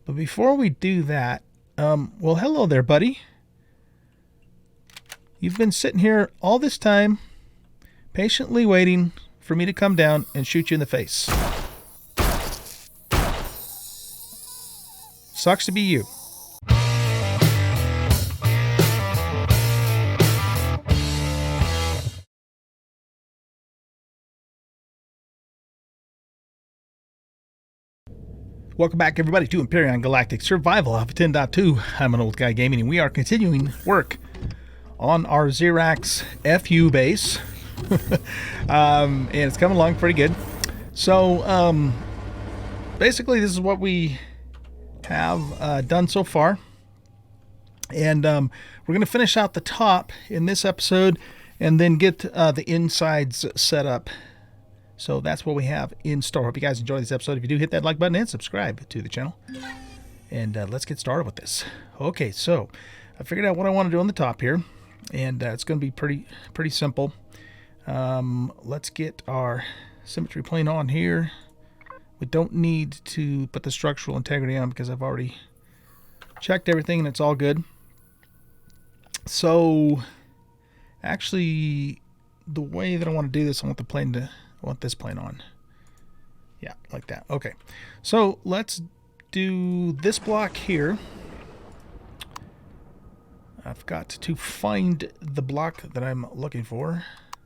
But before we do that, well, hello there, buddy. You've been sitting here all this time, patiently waiting for me to come down and shoot you in the face. Sucks to be you. Welcome back, everybody, to Empyrion Galactic Survival Alpha 10.2. I'm an old guy gaming, and we are continuing work on our Zirax FU base. And it's coming along pretty good. So, basically, this is what we have done so far. And we're going to finish out the top in this episode and then get the insides set up. So that's what we have in store. Hope you guys enjoy this episode. If you do, hit that like button and subscribe to the channel. And let's get started with this. Okay, so I figured out what I want to do on the top here. And it's going to be pretty simple. Let's get our symmetry plane on here. We don't need to put the structural integrity on because I've already checked everything and it's all good. So actually, the way that I want to do this, I want this plane on. Yeah, like that. Okay. So let's do this block here. I've got to find the block that I'm looking for.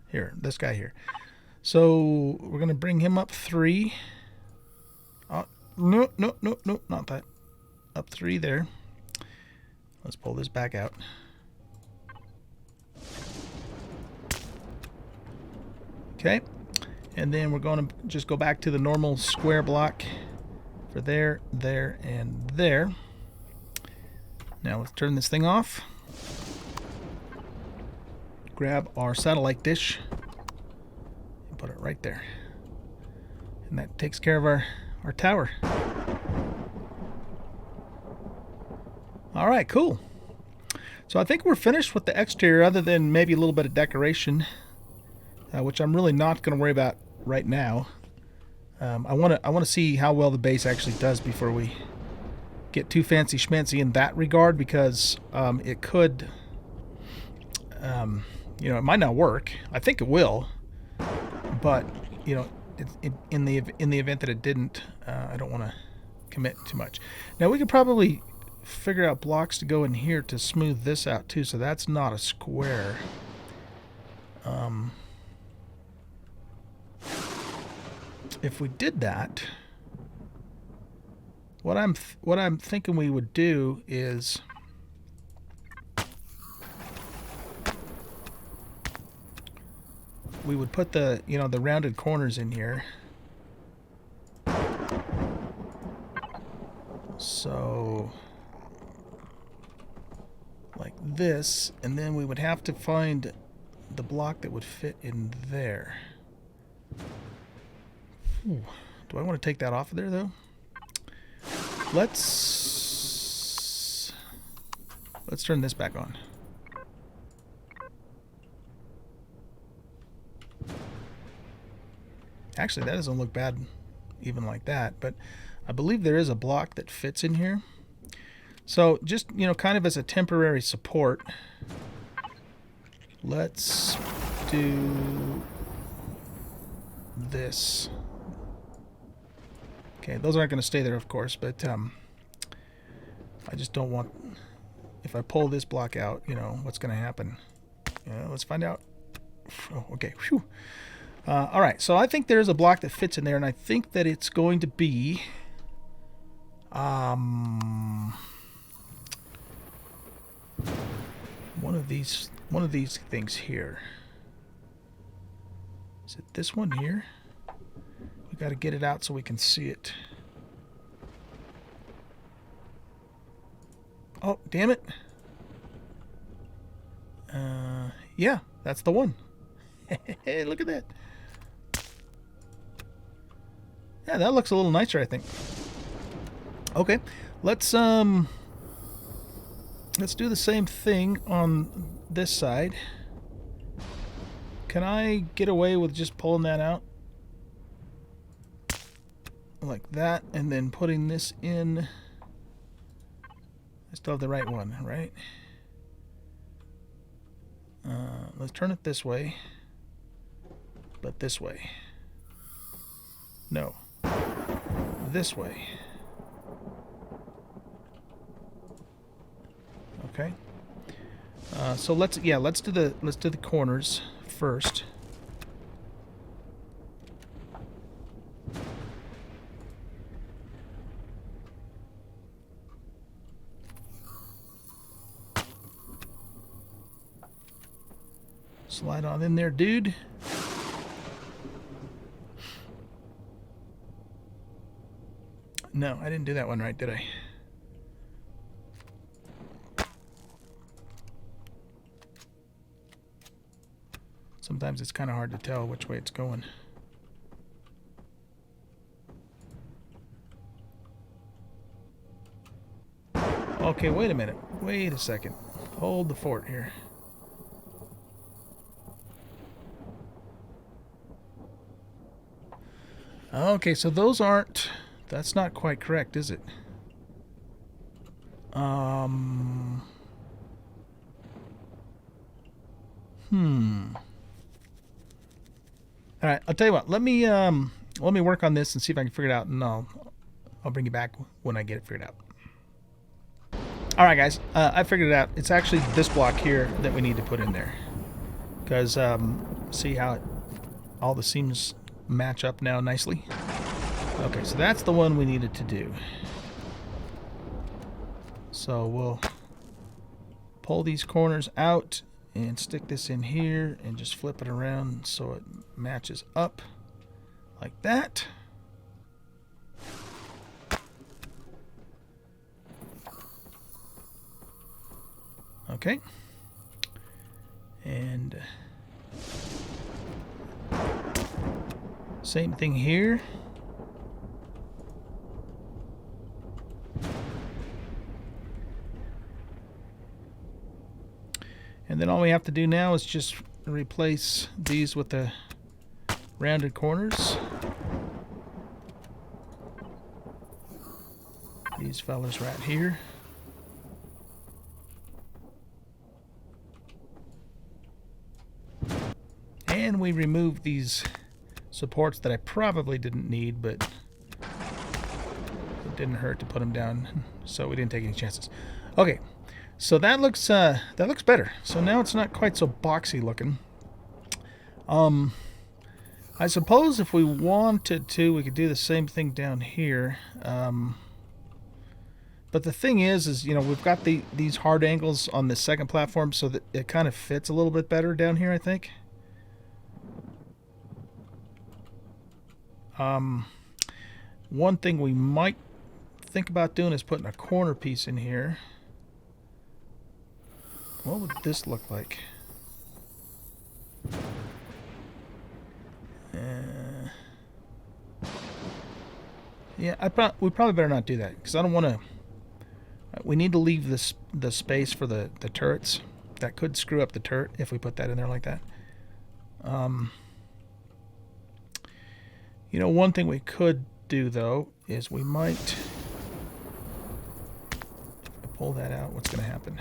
Here, this guy here. So we're going to bring him up 3. No, not that. Up 3 there. Let's pull this back out. Okay. And then we're going to just go back to the normal square block for there, there, and there. Now let's turn this thing off. Grab our satellite dish and put it right there. And that takes care of our tower. All right, cool. So I think we're finished with the exterior other than maybe a little bit of decoration, which I'm really not going to worry about right now. I want to see how well the base actually does before we get too fancy schmancy in that regard, because it could, it might not work. I think it will, but in the event that it didn't, I don't want to commit too much. Now we could probably figure out blocks to go in here to smooth this out too, so that's not a square. If we did that, what I'm thinking we would do is we would put the the rounded corners in here. So like this, and then we would have to find the block that would fit in there. Ooh, do I want to take that off of there though? Let's turn this back on. Actually, that doesn't look bad even like that, but I believe there is a block that fits in here. So just, kind of as a temporary support, let's do this. Okay, those aren't going to stay there, of course, but I just don't want, if I pull this block out, what's going to happen. Let's find out. Oh, okay, whew. All right, so I think there's a block that fits in there, and I think that it's going to be one of these things here. Is it this one here? We got to get it out so we can see it. Oh, damn it. Yeah, that's the one. Hey, look at that. Yeah, that looks a little nicer, I think. Okay, let's do the same thing on this side. Can I get away with just pulling that out? Like that, and then putting this in I still have the right one, right? Let's turn it this way. But this way. No. This way. Okay. So let's do the corners first. Slide on in there, dude. No, I didn't do that one right, did I? Sometimes it's kind of hard to tell which way it's going. Okay, wait a minute. Wait a second. Hold the fort here. Okay, so those aren't... That's not quite correct, is it? Alright, I'll tell you what. Let me work on this and see if I can figure it out, and I'll bring you back when I get it figured out. Alright, guys. I figured it out. It's actually this block here that we need to put in there. Because, see how all the seams match up now nicely? Okay, so that's the one we needed to do. So we'll pull these corners out and stick this in here and just flip it around so it matches up like that. Okay. And same thing here. And then all we have to do now is just replace these with the rounded corners. These fellas right here. And we remove these supports that I probably didn't need, but it didn't hurt to put them down, so we didn't take any chances. Okay, so that looks better. So now it's not quite so boxy looking. I suppose if we wanted to, we could do the same thing down here. But the thing is you know, we've got these hard angles on the second platform, so that it kind of fits a little bit better down here, I think. One thing we might think about doing is putting a corner piece in here. What would this look like? Yeah, we probably better not do that, because I don't want to... We need to leave the space for the turrets. That could screw up the turret if we put that in there like that. You know, one thing we could do, though, is we might... pull that out. What's going to happen?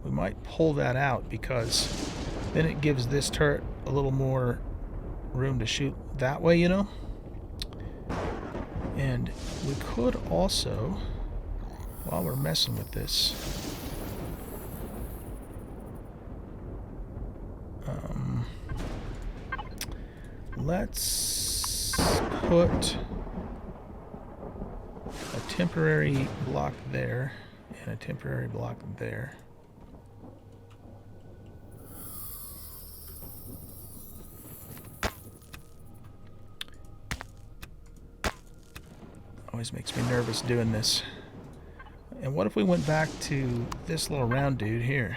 We might pull that out, because then it gives this turret a little more room to shoot that way, you know? And we could also, while we're messing with this, let's put a temporary block there and a temporary block there. Always makes me nervous doing this. And what if we went back to this little round dude here?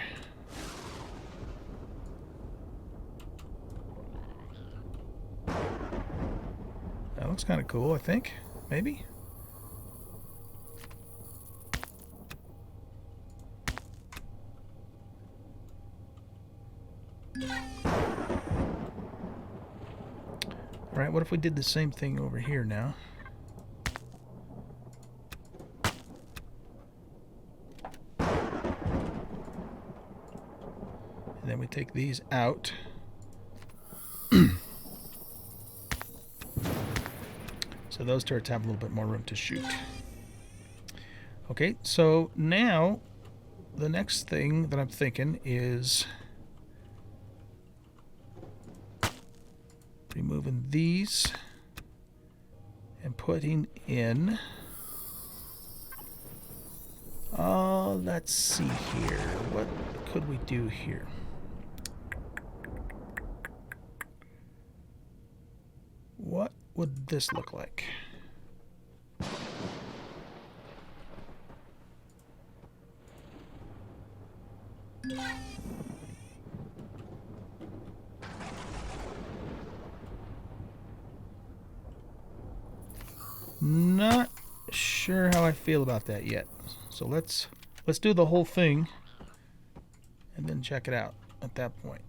That looks kind of cool, I think. Maybe? Alright, what if we did the same thing over here now? take these out. So those turrets have a little bit more room to shoot. Okay, so now the next thing that I'm thinking is removing these and putting in... let's see here. What could we do here? What would this look like? Not sure how I feel about that yet. So let's do the whole thing and then check it out at that point.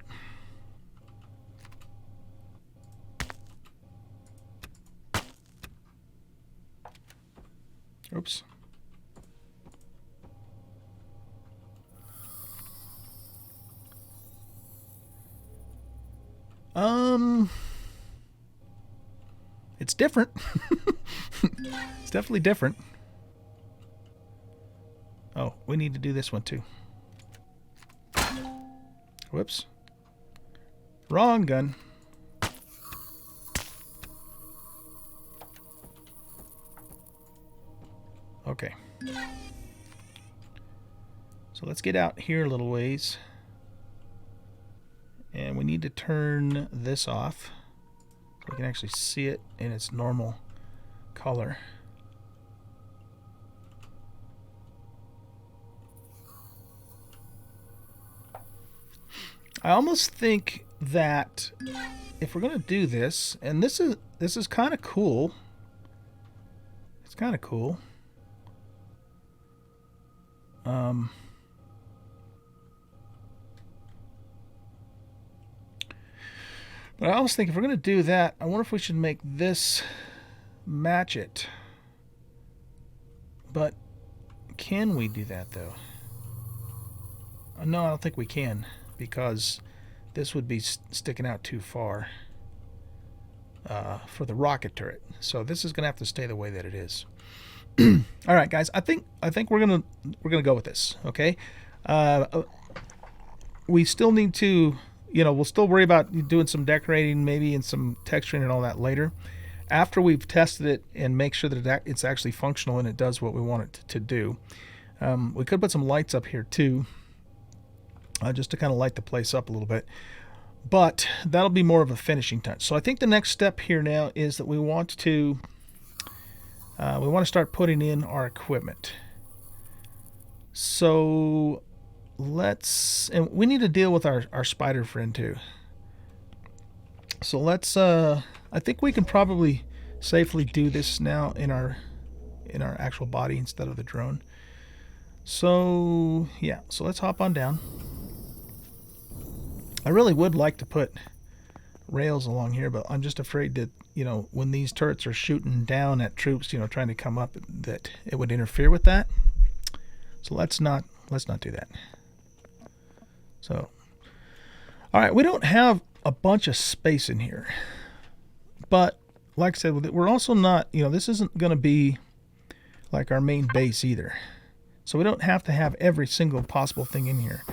Oops. It's different. It's definitely different. Oh, we need to do this one too. Whoops. Wrong gun. Okay. So let's get out here a little ways. And we need to turn this off so we can actually see it in its normal color. I almost think that if we're going to do this, and this is kind of cool. It's kind of cool. But I always think if we're going to do that, I wonder if we should make this match it. But can we do that though? No, I don't think we can, because this would be sticking out too far for the rocket turret. So this is going to have to stay the way that it is. All right, guys. I think we're gonna go with this. Okay. We still need to, we'll still worry about doing some decorating, maybe, and some texturing and all that later, after we've tested it and make sure that it's actually functional and it does what we want it to do. We could put some lights up here too, just to kind of light the place up a little bit. But that'll be more of a finishing touch. So I think the next step here now is that we want to start putting in our equipment. So and we need to deal with our spider friend too. So I think we can probably safely do this now in our actual body instead of the drone. So yeah, so let's hop on down. I really would like to put rails along here, but I'm just afraid that, when these turrets are shooting down at troops, trying to come up, that it would interfere with that. So let's not do that. So, all right, we don't have a bunch of space in here, but like I said, we're also not, this isn't going to be like our main base either. So we don't have to have every single possible thing in here.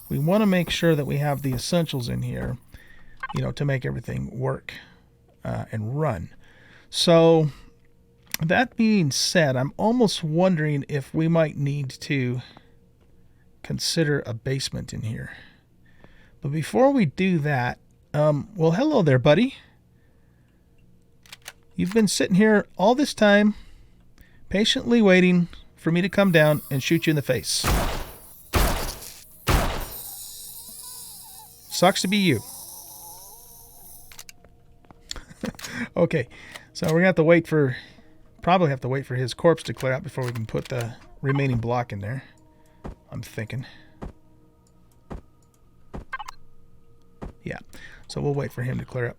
We want to make sure that we have the essentials in here, to make everything work and run. So that being said, I'm almost wondering if we might need to consider a basement in here. But before we do that, well, hello there, buddy. You've been sitting here all this time, patiently waiting for me to come down and shoot you in the face. Sucks to be you. Okay, so we're gonna probably have to wait for his corpse to clear out before we can put the remaining block in there, I'm thinking. Yeah, so we'll wait for him to clear up.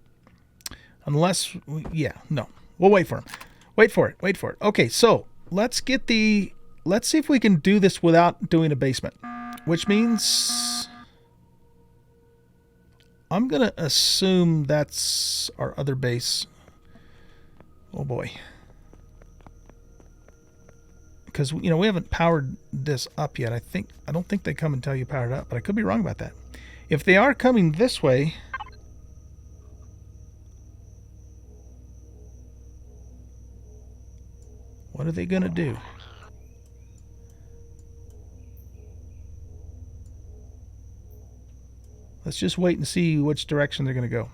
Unless, no, we'll wait for him. Wait for it. Okay, so let's see if we can do this without doing a basement, which means I'm going to assume that's our other base. Oh boy. Because, you know, we haven't powered this up yet. I don't think they come until you power it up, but I could be wrong about that. If they are coming this way, what are they going to do? Let's just wait and see which direction they're going to go.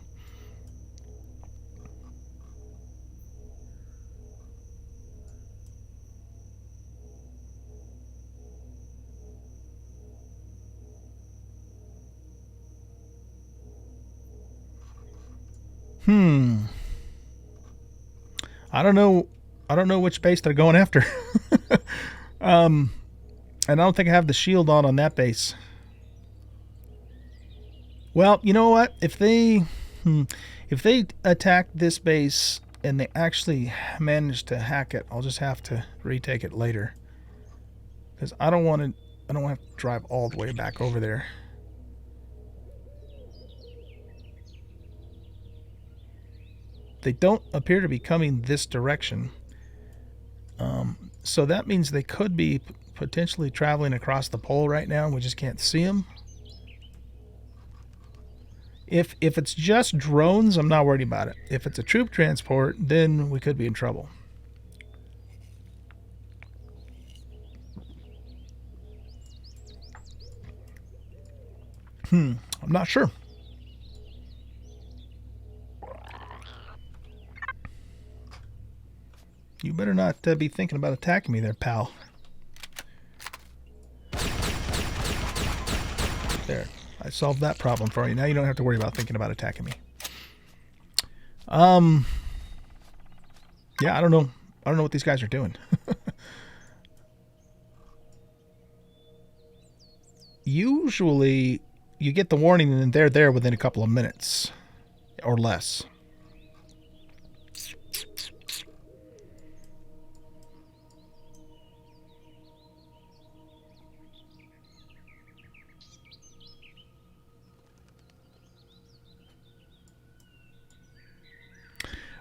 I don't know. I don't know which base they're going after. And I don't think I have the shield on that base. Well, you know what? If they attack this base and they actually manage to hack it, I'll just have to retake it later. Because I don't want to have to drive all the way back over there. They don't appear to be coming this direction. So that means they could be potentially traveling across the pole right now, and we just can't see them. If it's just drones, I'm not worried about it. If it's a troop transport, then we could be in trouble. I'm not sure. You better not be thinking about attacking me there, pal. There. I solved that problem for you. Now you don't have to worry about thinking about attacking me. Yeah, I don't know. I don't know what these guys are doing. Usually, you get the warning and they're there within a couple of minutes or less.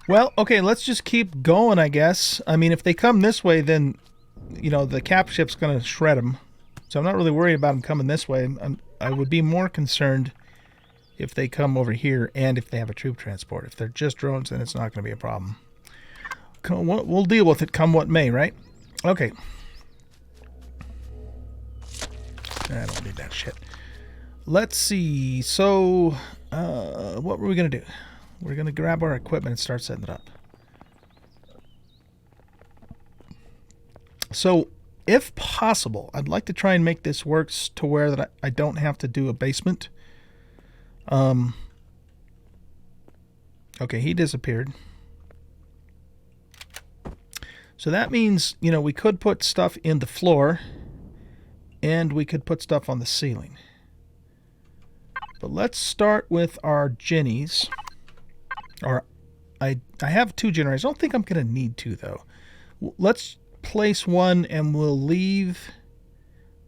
Well, okay, let's just keep going, I guess. I mean, if they come this way, then, you know, the cap ship's going to shred them. So I'm not really worried about them coming this way. I would be more concerned if they come over here and if they have a troop transport. If they're just drones, then it's not going to be a problem. We'll deal with it come what may, right? Okay. I don't need that shit. Let's see. So, what were we going to do? We're going to grab our equipment and start setting it up. So, if possible, I'd like to try and make this work to where that I don't have to do a basement. Okay, he disappeared. So that means, you know, we could put stuff in the floor and we could put stuff on the ceiling. But let's start with our Jennies. Or I have 2 generators. I don't think I'm going to need 2 though. Let's place one and we'll leave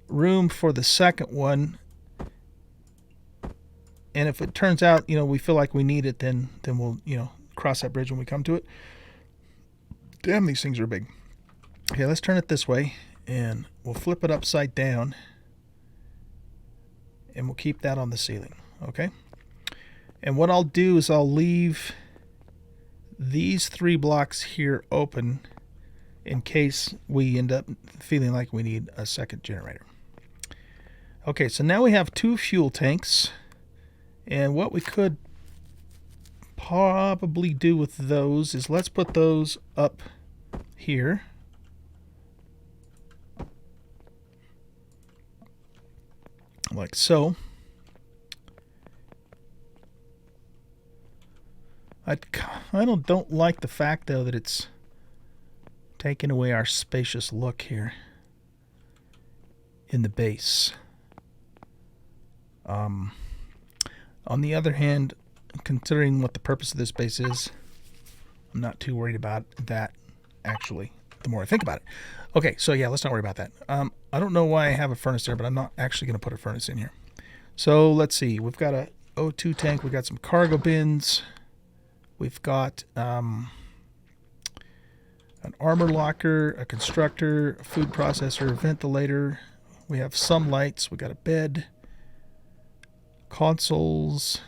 room for the second one. And if it turns out, you know, we feel like we need it, then we'll, you know, cross that bridge when we come to it. Damn, these things are big. Okay, let's turn it this way and we'll flip it upside down and we'll keep that on the ceiling. Okay. And what I'll do is I'll leave these 3 blocks here open in case we end up feeling like we need a second generator. Okay, so now we have 2 fuel tanks. And what we could probably do with those is let's put those up here. Like so. I kind of don't like the fact, though, that it's taking away our spacious look here in the base. On the other hand, considering what the purpose of this base is, I'm not too worried about that, actually, the more I think about it. Okay, so yeah, let's not worry about that. I don't know why I have a furnace there, but I'm not actually going to put a furnace in here. So let's see. We've got a O2 tank. We got some cargo bins. We've got an armor locker, a constructor, a food processor, a ventilator. We have some lights. We got a bed, consoles,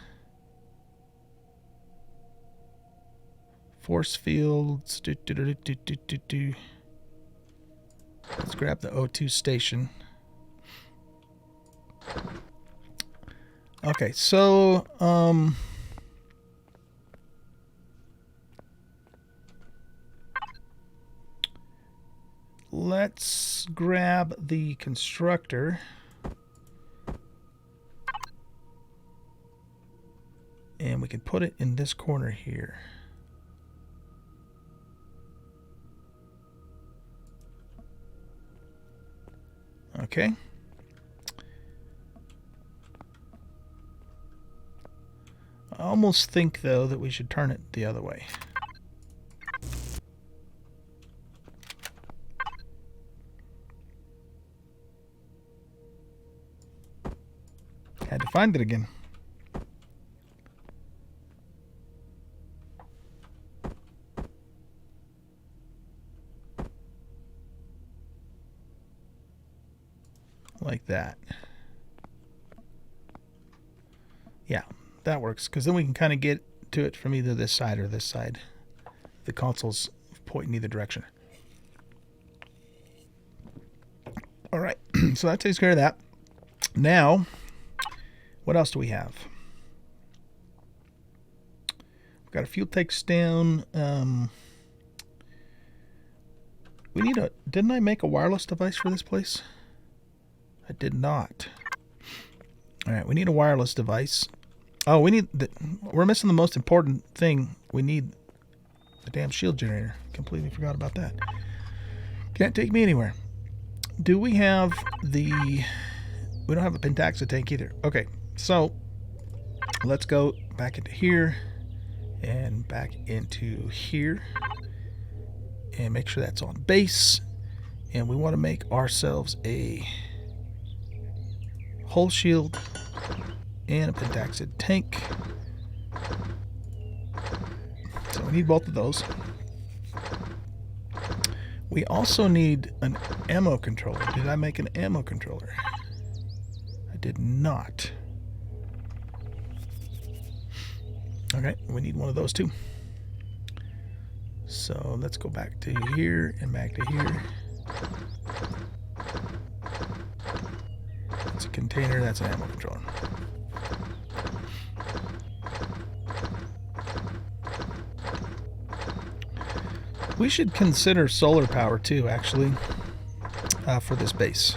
force fields. Let's grab the O2 station. Okay, so let's grab the constructor. And we can put it in this corner here. Okay. I almost think, though, that we should turn it the other way. Had to find it again. Like that. Yeah, that works, because then we can kind of get to it from either this side or this side. The consoles point in either direction. All right, so that takes care of that. Now, what else do we have? We've got a fuel tanks down. We need a... Didn't I make a wireless device for this place? I did not. All right, we need a wireless device. Oh, we need... We're missing the most important thing. We need the damn shield generator. Completely forgot about that. Can't take me anywhere. Do we have the... We don't have a pentaxa tank either. Okay, so let's go back into here and back into here and make sure that's on base. And we want to make ourselves a hull shield and a pentaxa tank. So we need both of those. We also need an ammo controller. Did I make an ammo controller? I did not. Okay, we need one of those too. So let's go back to here and back to here. It's a container, that's an ammo controller. We should consider solar power too, actually, for this base.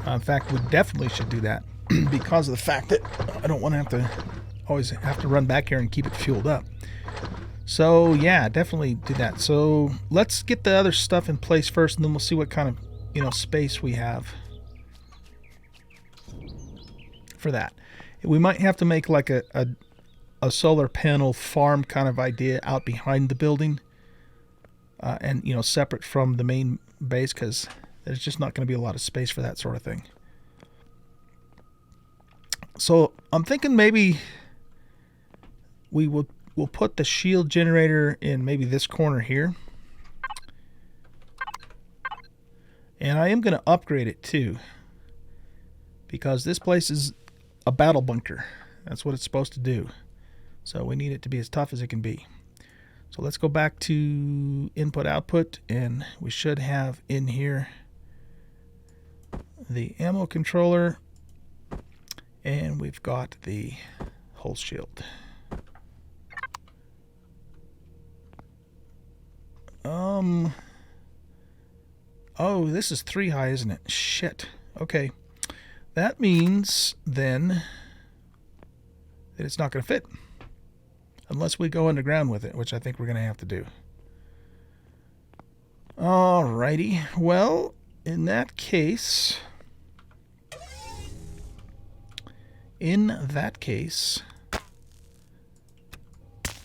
In fact, we definitely should do that because of the fact that I don't want to always have to run back here and keep it fueled up. So yeah, definitely do that. So let's get the other stuff in place first, and then we'll see what kind of space we have for that. We might have to make like a solar panel farm kind of idea out behind the building, and separate from the main base, because there's just not going to be a lot of space for that sort of thing. So I'm thinking maybe we'll put the shield generator in maybe this corner here. And I am going to upgrade it too, because this place is a battle bunker. That's what it's supposed to do. So we need it to be as tough as it can be. So let's go back to input output, and we should have in here the ammo controller, and we've got the hull shield. Oh, this is 3 high, isn't it? Shit. Okay. That means then that it's not going to fit. Unless we go underground with it, which I think we're going to have to do. Alrighty. Well, in that case...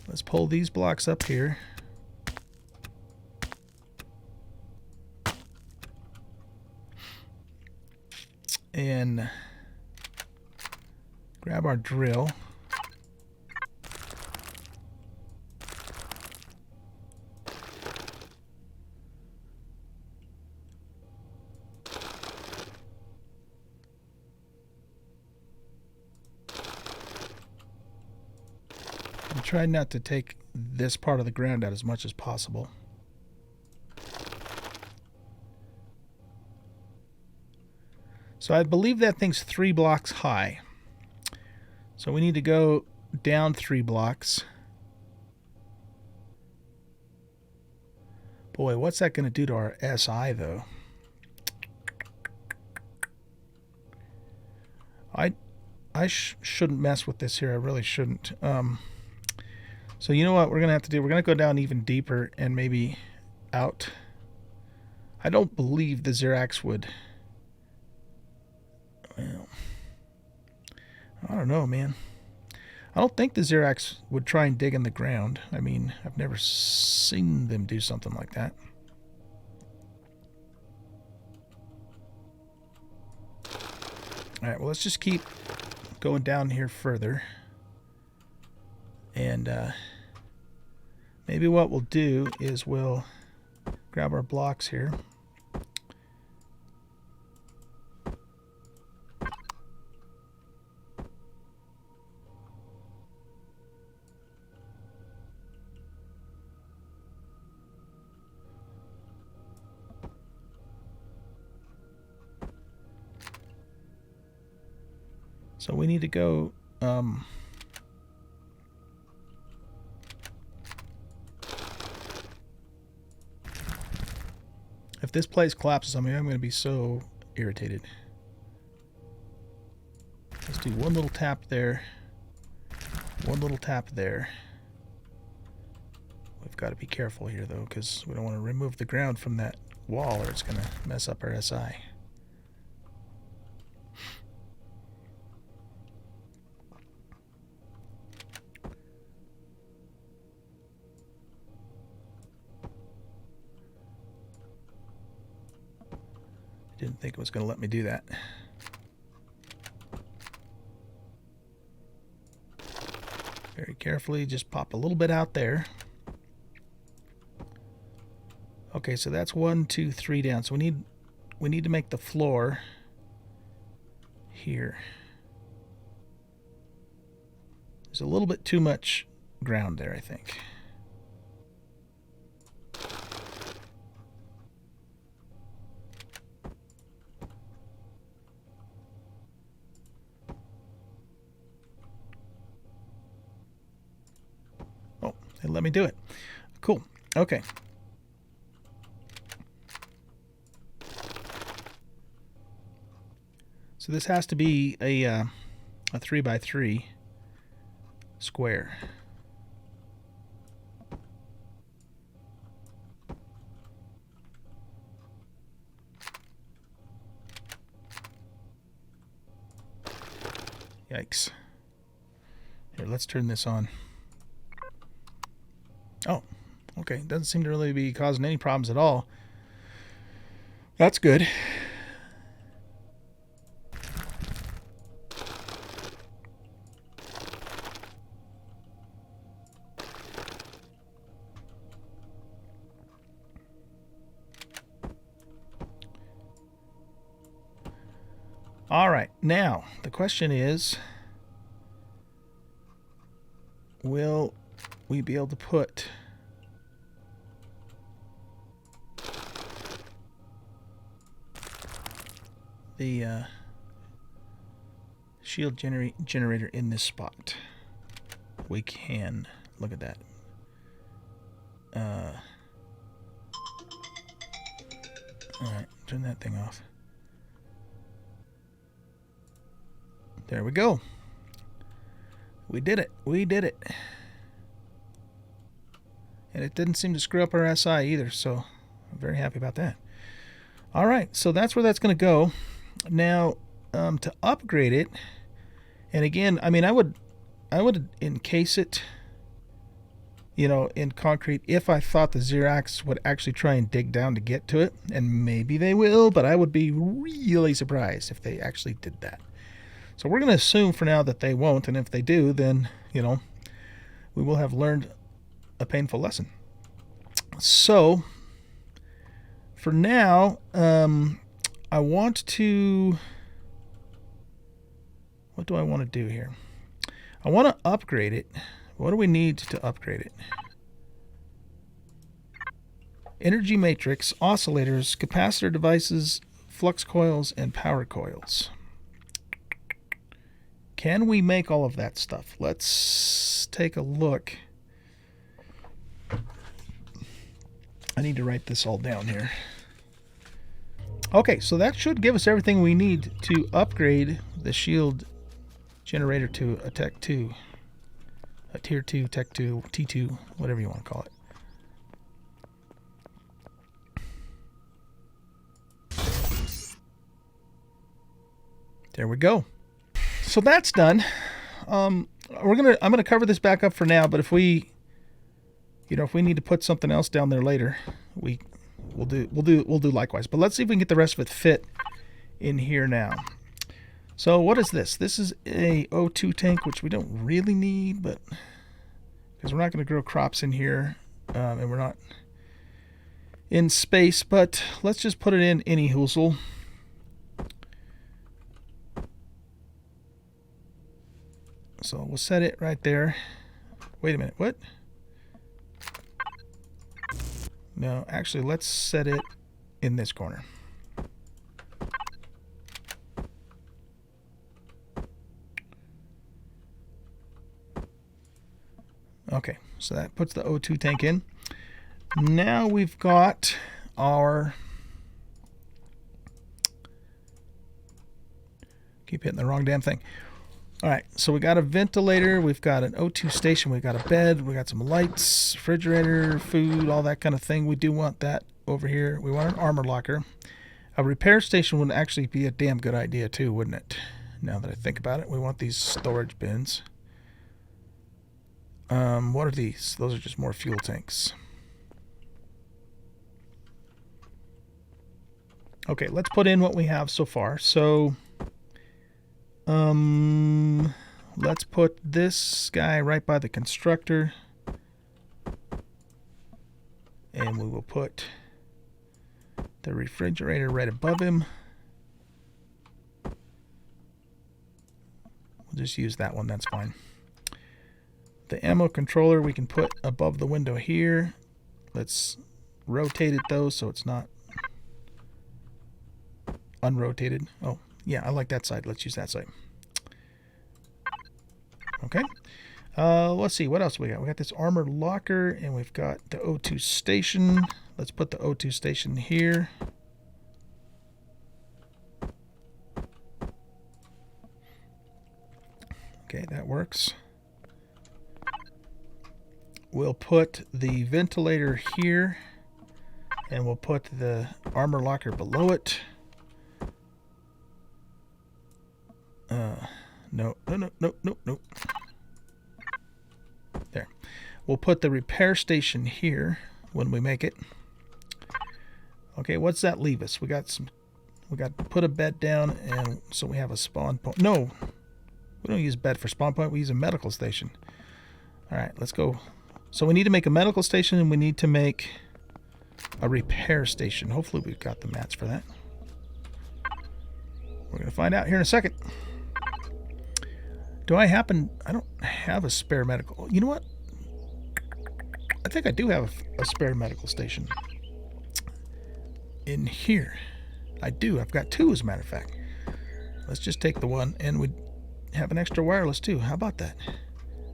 let's pull these blocks up here. And grab our drill. And try not to take this part of the ground out as much as possible. So I believe that thing's 3 blocks high. So we need to go down 3 blocks. Boy, what's that going to do to our SI, though? I shouldn't mess with this here. I really shouldn't. So you know what we're going to have to do? We're going to go down even deeper and maybe out. I don't believe the Zirax would... Well, I don't know, man. I don't think the Zirax would try and dig in the ground. I mean, I've never seen them do something like that. Alright, well, let's just keep going down here further. And maybe what we'll do is we'll grab our blocks here. So we need to go if this place collapses on me, I'm going to be so irritated. Let's do one little tap there, one little tap there. We've got to be careful here, though, because we don't want to remove the ground from that wall or it's going to mess up our SI. Didn't think it was going to let me do that. Very carefully, just pop a little bit out there. Okay, so that's 1, 2, 3 down. So we need to make the floor here. There's a little bit too much ground there, I think. Let me do it. Cool. Okay. So this has to be a 3x3 square. Yikes. Here, let's turn this on. Oh, okay. Doesn't seem to really be causing any problems at all. That's good. All right. Now, the question is, will we be able to put the shield generator in this spot? We can. Look at that. Alright, turn that thing off. There we go. We did it. We did it. And it didn't seem to screw up our SI either, so I'm very happy about that. All right, so that's where that's going to go. Now, to upgrade it, and again, I mean, I would encase it, you know, in concrete if I thought the Zirax would actually try and dig down to get to it, and maybe they will, but I would be really surprised if they actually did that. So we're going to assume for now that they won't, and if they do, then, you know, we will have learned a painful lesson. So, for now, I want to... What do I want to do here? I want to upgrade it. What do we need to upgrade it? Energy matrix, oscillators, capacitor devices, flux coils, and power coils. Can we make all of that stuff? Let's take a look. I need to write this all down here. Okay, so that should give us everything we need to upgrade the shield generator to a Tech 2. A Tier 2, Tech 2, T2, whatever you want to call it. There we go. So that's done. I'm gonna cover this back up for now, but if we need to put something else down there later, we'll do likewise. But let's see if we can get the rest of it fit in here now. So what is this? This is a O2 tank, which we don't really need, but because we're not going to grow crops in here, and we're not in space. But let's just put it in any hoozle. So we'll set it right there. Wait a minute, what? No, actually, let's set it in this corner. Okay, so that puts the O2 tank in. Now we've got our... Keep hitting the wrong damn thing. All right, so we got a ventilator, we've got an O2 station, we've got a bed, we got some lights, refrigerator, food, all that kind of thing. We do want that over here. We want an armor locker. A repair station would actually be a damn good idea too, wouldn't it? Now that I think about it, we want these storage bins. What are these? Those are just more fuel tanks. Okay, let's put in what we have so far. So... let's put this guy right by the constructor, and we will put the refrigerator right above him. We'll just use that one, that's fine. The ammo controller we can put above the window here. Let's rotate it though so it's not unrotated. Oh yeah, I like that side. Let's use that side. Okay. Let's see. What else we got? We got this armor locker, and we've got the O2 station. Let's put the O2 station here. Okay, that works. We'll put the ventilator here, and we'll put the armor locker below it. No. There. We'll put the repair station here when we make it. Okay, what's that leave us? We got to put a bed down, and so we have a spawn point. No, we don't use bed for spawn point. We use a medical station. All right, let's go. So we need to make a medical station, and we need to make a repair station. Hopefully we've got the mats for that. We're going to find out here in a second. I don't have a spare medical. You know what? I think I do have a spare medical station in here. I do. I've got two, as a matter of fact. Let's just take the one, and we have an extra wireless too. How about that?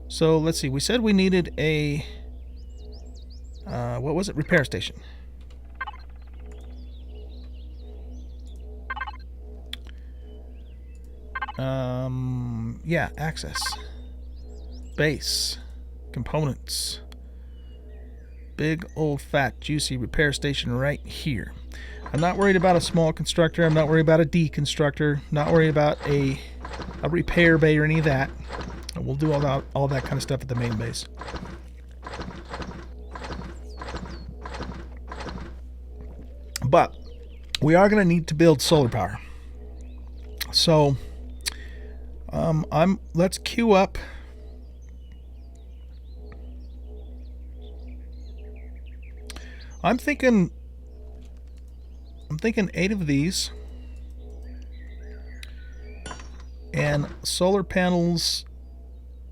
So let's see. We said we needed a what was it? Repair station. Yeah, access, base, components, big old fat juicy repair station right here. I'm not worried about a small constructor. I'm not worried about a deconstructor. Not worried about a repair bay or any of that. We'll do all that kind of stuff at the main base. But we are going to need to build solar power. So Let's queue up. I'm thinking 8 of these. And solar panels,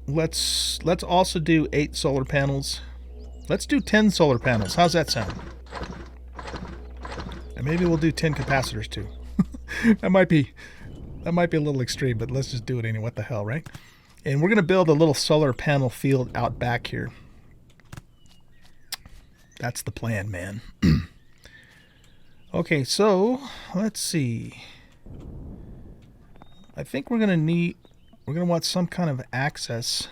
let's also do 8 solar panels. Let's do 10 solar panels. How's that sound? And maybe we'll do 10 capacitors too. That might be a little extreme, but let's just do it anyway. What the hell, right? And we're going to build a little solar panel field out back here. That's the plan, man. Okay, so let's see. I think we're going to want some kind of access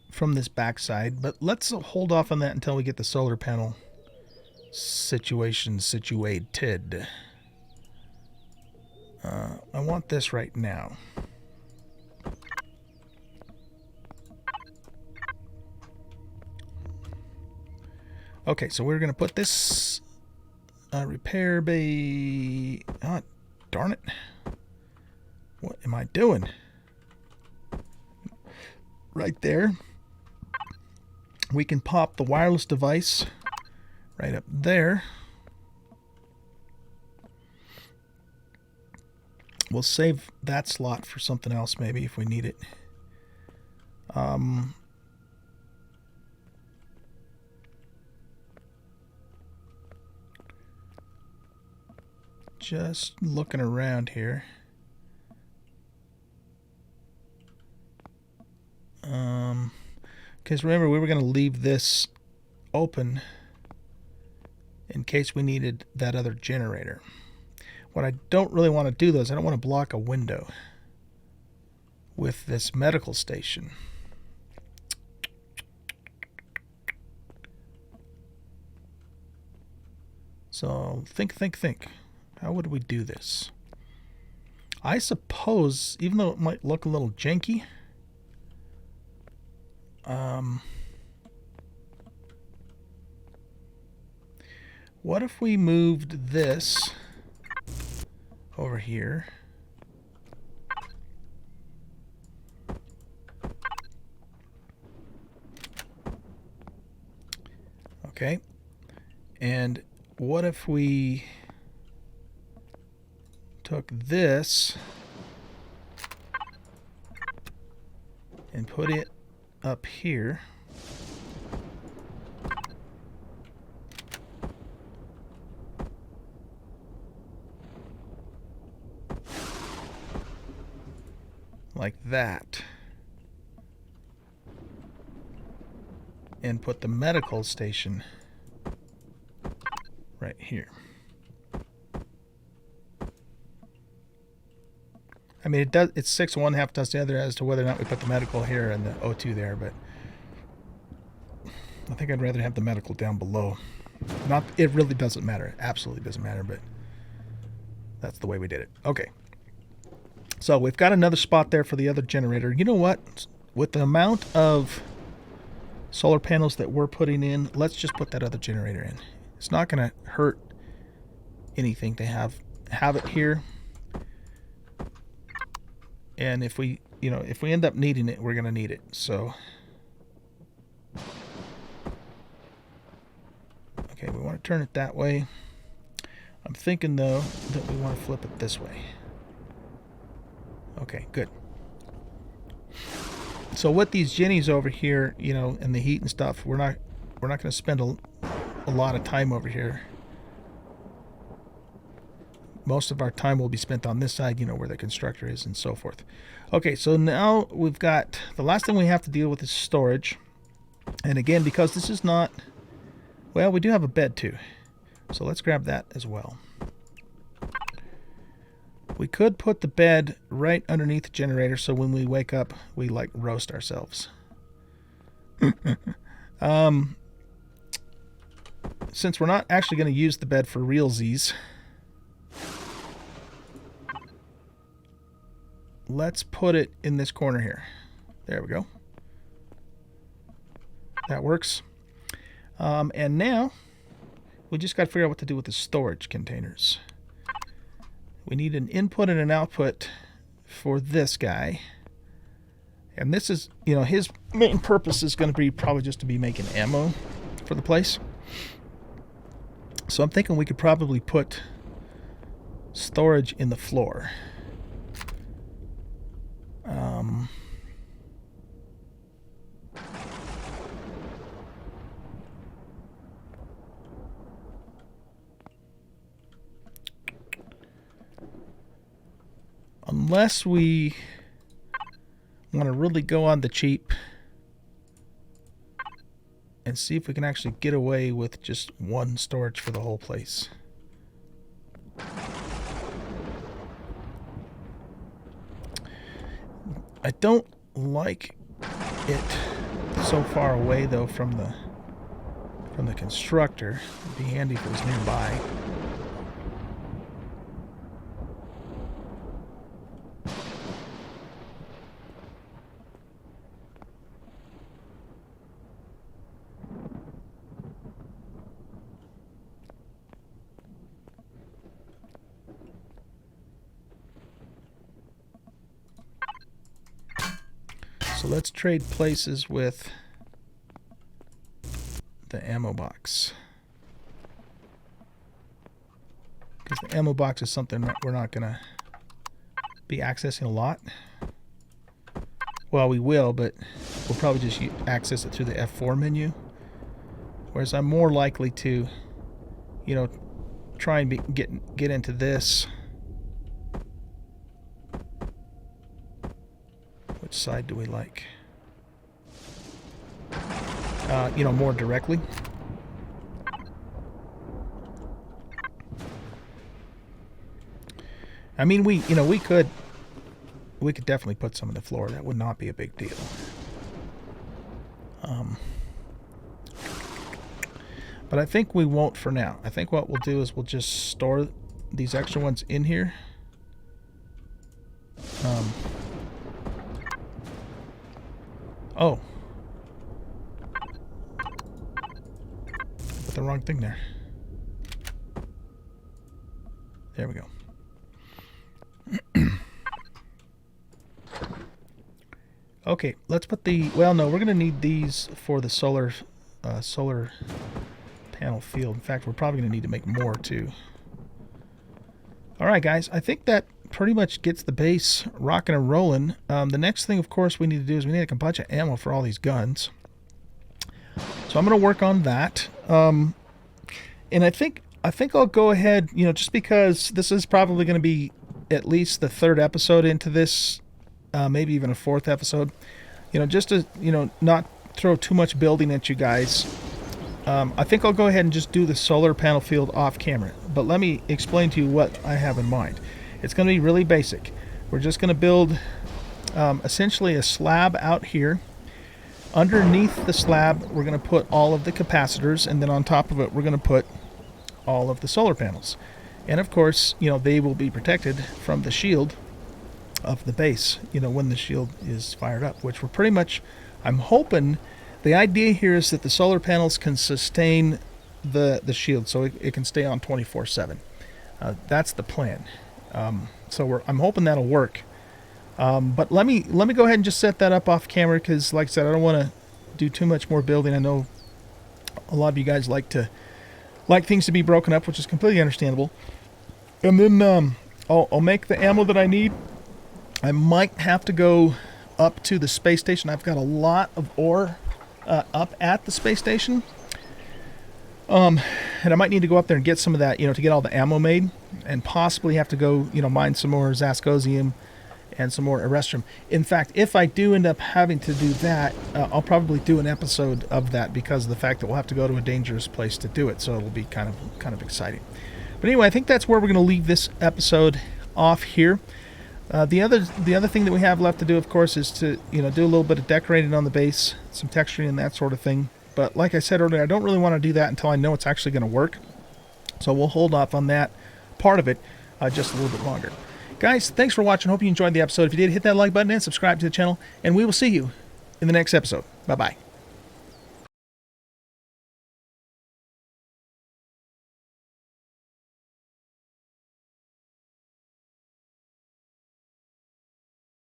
from this backside, but let's hold off on that until we get the solar panel situation situated. I want this right now. Okay, so we're going to put this repair bay... Oh, darn it. What am I doing? Right there. We can pop the wireless device right up there. We'll save that slot for something else maybe if we need it. Just looking around here. Because remember, we were going to leave this open in case we needed that other generator. What I don't really want to do, though, is I don't want to block a window with this medical station. So think. How would we do this? I suppose, even though it might look a little janky, what if we moved this over here? Okay. And what if we took this and put it up here? Like that. And put the medical station right here. I mean, it's 6 one, half does the other as to whether or not we put the medical here and the O2 there, but I think I'd rather have the medical down below. It really doesn't matter. It absolutely doesn't matter, but that's the way we did it. Okay. So we've got another spot there for the other generator. You know what? With the amount of solar panels that we're putting in, let's just put that other generator in. It's not going to hurt anything to have it here. And if we end up needing it, we're going to need it. So, okay, we want to turn it that way. I'm thinking, though, that we want to flip it this way. Okay, good. So with these Jennies over here, and the heat and stuff, we're not going to spend a lot of time over here. Most of our time will be spent on this side, where the constructor is and so forth. Okay, so now we've got, the last thing we have to deal with is storage. And again, because this is not, well, we do have a bed too. So let's grab that as well. We could put the bed right underneath the generator so when we wake up, we like roast ourselves. Since we're not actually going to use the bed for realsies, let's put it in this corner here. There we go. That works. And now we just got to figure out what to do with the storage containers. We need an input and an output for this guy. And this is, you know, his main purpose is going to be probably just to be making ammo for the place. So I'm thinking we could probably put storage in the floor. Unless we want to really go on the cheap and see if we can actually get away with just one storage for the whole place. I don't like it so far away though from the constructor. It'd be handy if it was nearby. So let's trade places with the ammo box. Because the ammo box is something that we're not going to be accessing a lot. Well, we will, but we'll probably just access it through the F4 menu. Whereas I'm more likely to, you know, try and get into this. Which side do we like? You know, more directly. I mean, we could definitely put some on the floor. That would not be a big deal. But I think we won't for now. I think what we'll do is we'll just store these extra ones in here. Oh. Put the wrong thing there. There we go. Okay, let's put the... Well, no, we're going to need these for the solar panel field. In fact, we're probably going to need to make more, too. Alright, guys. I think that pretty much gets the base rocking and rolling. The next thing, of course, we need to do is we need a bunch of ammo for all these guns. So I'm going to work on that. And I think I'll go ahead, you know, just because this is probably going to be at least the third episode into this, maybe even a fourth episode. You know, just to, you know, not throw too much building at you guys. I think I'll go ahead and just do the solar panel field off camera. But let me explain to you what I have in mind. It's going to be really basic. We're just going to build essentially a slab out here. Underneath the slab, we're going to put all of the capacitors, and then on top of it, we're going to put all of the solar panels. And of course, you know, they will be protected from the shield of the base, you know, when the shield is fired up, which we're pretty much, I'm hoping, the idea here is that the solar panels can sustain the shield, so it can stay on 24/7. That's the plan. So I'm hoping that'll work. But let me go ahead and just set that up off camera, because like I said, I don't want to do too much more building. I know a lot of you guys like things to be broken up, which is completely understandable. And then I'll make the ammo that I need. I might have to go up to the space station. I've got a lot of ore up at the space station. And I might need to go up there and get some of that, you know, to get all the ammo made, and possibly have to go, you know, mine some more Zascosium and some more Erestrum. In fact, if I do end up having to do that, I'll probably do an episode of that, because of the fact that we'll have to go to a dangerous place to do it. So it'll be kind of exciting. But anyway, I think that's where we're going to leave this episode off here. The other thing that we have left to do, of course, is to, you know, do a little bit of decorating on the base, some texturing and that sort of thing. But like I said earlier, I don't really want to do that until I know it's actually going to work. So we'll hold off on that part of it just a little bit longer. Guys, thanks for watching. Hope you enjoyed the episode. If you did, hit that like button and subscribe to the channel. And we will see you in the next episode. Bye-bye.